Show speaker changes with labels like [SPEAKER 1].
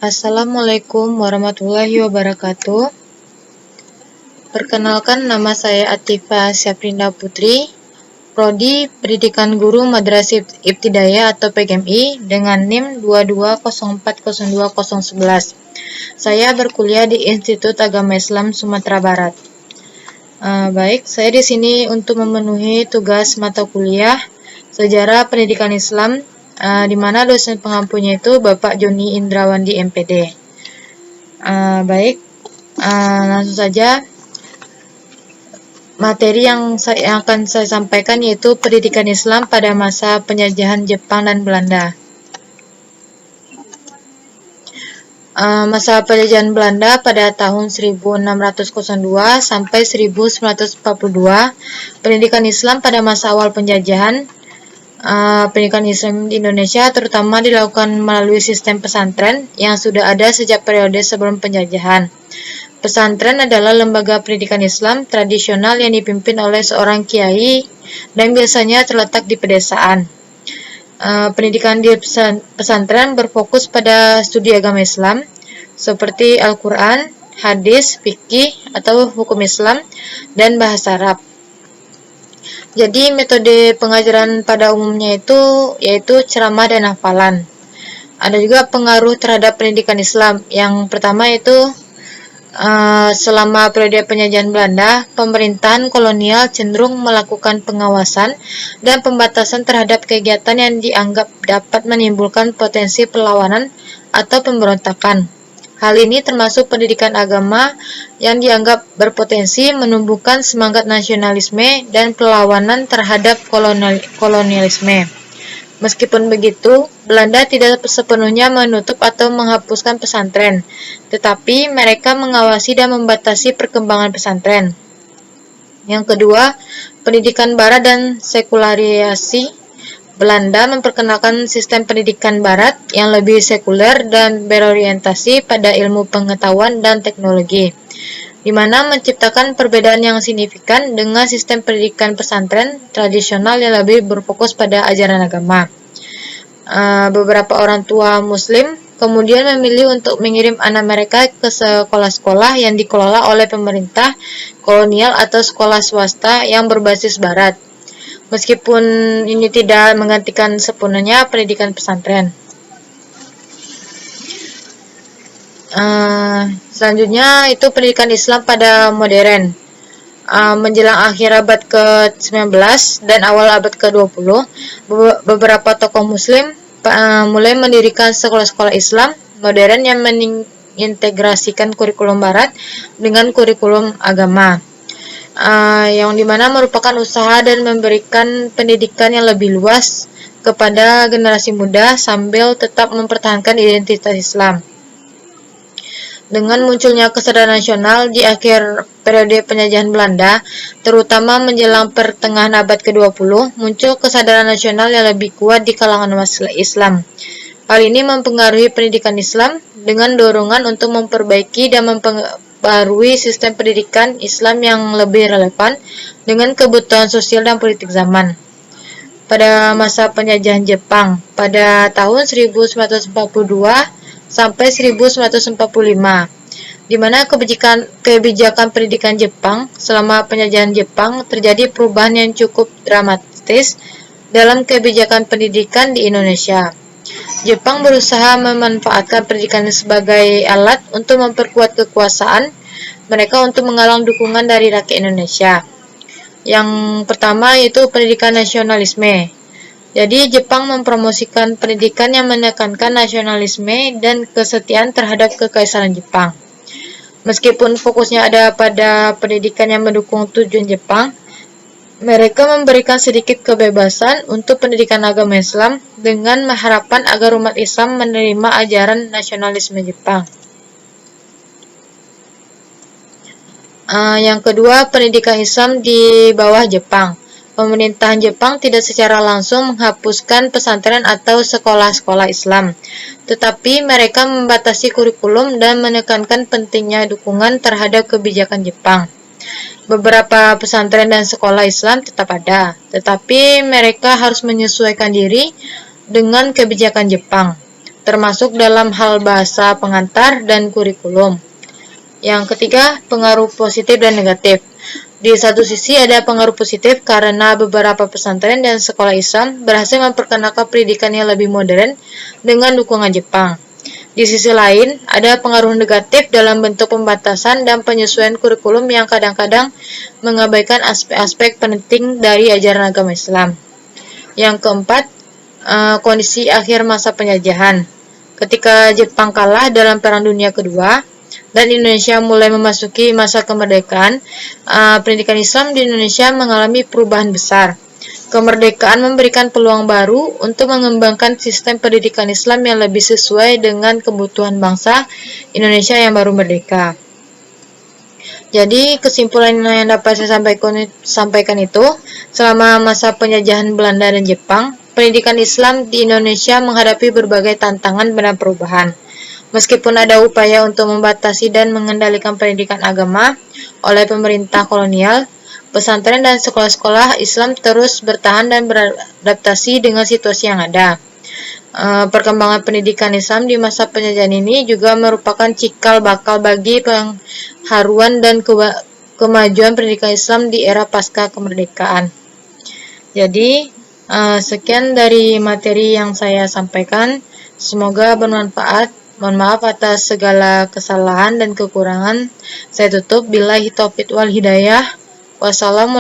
[SPEAKER 1] Assalamualaikum warahmatullahi wabarakatuh. Perkenalkan, nama saya Atifa Syafrinda Putri, Prodi Pendidikan Guru Madrasah Ibtidaiyah atau PGMI dengan NIM 22040211. Saya berkuliah di Institut Agama Islam Sumatera Barat. Baik, saya di sini untuk memenuhi tugas mata kuliah Sejarah Pendidikan Islam, di mana dosen pengampunya itu Bapak Joni Indrawandi MPD. Baik, langsung saja. Materi yang akan saya sampaikan yaitu pendidikan Islam pada masa penjajahan Jepang dan Belanda. Masa penjajahan Belanda pada tahun 1602 sampai 1942, pendidikan Islam pada masa awal penjajahan. Pendidikan Islam di Indonesia terutama dilakukan melalui sistem pesantren yang sudah ada sejak periode sebelum penjajahan. Pesantren adalah lembaga pendidikan Islam tradisional yang dipimpin oleh seorang kiai dan biasanya terletak di pedesaan. Pendidikan di pesantren berfokus pada studi agama Islam seperti Al-Quran, hadis, fikih atau hukum Islam, dan bahasa Arab. Jadi metode pengajaran pada umumnya yaitu ceramah dan hafalan. Ada juga pengaruh terhadap pendidikan Islam. Yang pertama yaitu selama periode penjajahan Belanda, pemerintahan kolonial cenderung melakukan pengawasan dan pembatasan terhadap kegiatan yang dianggap dapat menimbulkan potensi perlawanan atau pemberontakan. Hal ini termasuk pendidikan agama yang dianggap berpotensi menumbuhkan semangat nasionalisme dan perlawanan terhadap kolonialisme. Meskipun begitu, Belanda tidak sepenuhnya menutup atau menghapuskan pesantren, tetapi mereka mengawasi dan membatasi perkembangan pesantren. Yang kedua, pendidikan Barat dan sekularisasi. Belanda memperkenalkan sistem pendidikan Barat yang lebih sekuler dan berorientasi pada ilmu pengetahuan dan teknologi, di mana menciptakan perbedaan yang signifikan dengan sistem pendidikan pesantren tradisional yang lebih berfokus pada ajaran agama. Beberapa orang tua Muslim kemudian memilih untuk mengirim anak mereka ke sekolah-sekolah yang dikelola oleh pemerintah kolonial atau sekolah swasta yang berbasis Barat, meskipun ini tidak menggantikan sepenuhnya pendidikan pesantren. Selanjutnya itu pendidikan Islam pada modern. Menjelang akhir abad ke-19 dan awal abad ke-20, beberapa tokoh Muslim mulai mendirikan sekolah-sekolah Islam modern yang mengintegrasikan kurikulum Barat dengan kurikulum agama, yang dimana merupakan usaha dan memberikan pendidikan yang lebih luas kepada generasi muda sambil tetap mempertahankan identitas Islam. Dengan munculnya kesadaran nasional di akhir periode penjajahan Belanda, terutama menjelang pertengahan abad ke-20, muncul kesadaran nasional yang lebih kuat di kalangan umat Islam. Hal ini mempengaruhi pendidikan Islam dengan dorongan untuk memperbaiki dan memperbarui sistem pendidikan Islam yang lebih relevan dengan kebutuhan sosial dan politik zaman. Pada masa penjajahan Jepang, pada tahun 1942 sampai 1945, di mana kebijakan pendidikan Jepang selama penjajahan Jepang terjadi perubahan yang cukup dramatis dalam kebijakan pendidikan di Indonesia. Jepang berusaha memanfaatkan pendidikan sebagai alat untuk memperkuat kekuasaan mereka untuk menggalang dukungan dari rakyat Indonesia. Yang pertama yaitu pendidikan nasionalisme. Jadi Jepang mempromosikan pendidikan yang menekankan nasionalisme dan kesetiaan terhadap kekaisaran Jepang. Meskipun fokusnya ada pada pendidikan yang mendukung tujuan Jepang, mereka memberikan sedikit kebebasan untuk pendidikan agama Islam dengan harapan agar umat Islam menerima ajaran nasionalisme Jepang. Yang kedua, pendidikan Islam di bawah Jepang. Pemerintahan Jepang tidak secara langsung menghapuskan pesantren atau sekolah-sekolah Islam, tetapi mereka membatasi kurikulum dan menekankan pentingnya dukungan terhadap kebijakan Jepang. Beberapa pesantren dan sekolah Islam tetap ada, tetapi mereka harus menyesuaikan diri dengan kebijakan Jepang. termasuk dalam hal bahasa pengantar dan kurikulum. Yang ketiga, pengaruh positif dan negatif. Di satu sisi ada pengaruh positif karena beberapa pesantren dan sekolah Islam berhasil memperkenalkan pendidikan yang lebih modern dengan dukungan Jepang. Di sisi lain, ada pengaruh negatif dalam bentuk pembatasan dan penyesuaian kurikulum yang kadang-kadang mengabaikan aspek-aspek penting dari ajaran agama Islam. Yang keempat, kondisi akhir masa penjajahan. Ketika Jepang kalah dalam Perang Dunia Kedua dan Indonesia mulai memasuki masa kemerdekaan, pendidikan Islam di Indonesia mengalami perubahan besar. Kemerdekaan memberikan peluang baru untuk mengembangkan sistem pendidikan Islam yang lebih sesuai dengan kebutuhan bangsa Indonesia yang baru merdeka. Jadi kesimpulan yang dapat saya sampaikan itu, selama masa penjajahan Belanda dan Jepang, pendidikan Islam di Indonesia menghadapi berbagai tantangan dan perubahan. Meskipun ada upaya untuk membatasi dan mengendalikan pendidikan agama oleh pemerintah kolonial, pesantren dan sekolah-sekolah Islam terus bertahan dan beradaptasi dengan situasi yang ada. Perkembangan pendidikan Islam di masa penjajahan ini juga merupakan cikal bakal bagi pengharuan dan kemajuan pendidikan Islam di era pasca kemerdekaan. Jadi, sekian dari materi yang saya sampaikan. Semoga bermanfaat. Mohon maaf atas segala kesalahan dan kekurangan. Saya tutup. Billahi taufiq wal hidayah. Wassalamualaikum.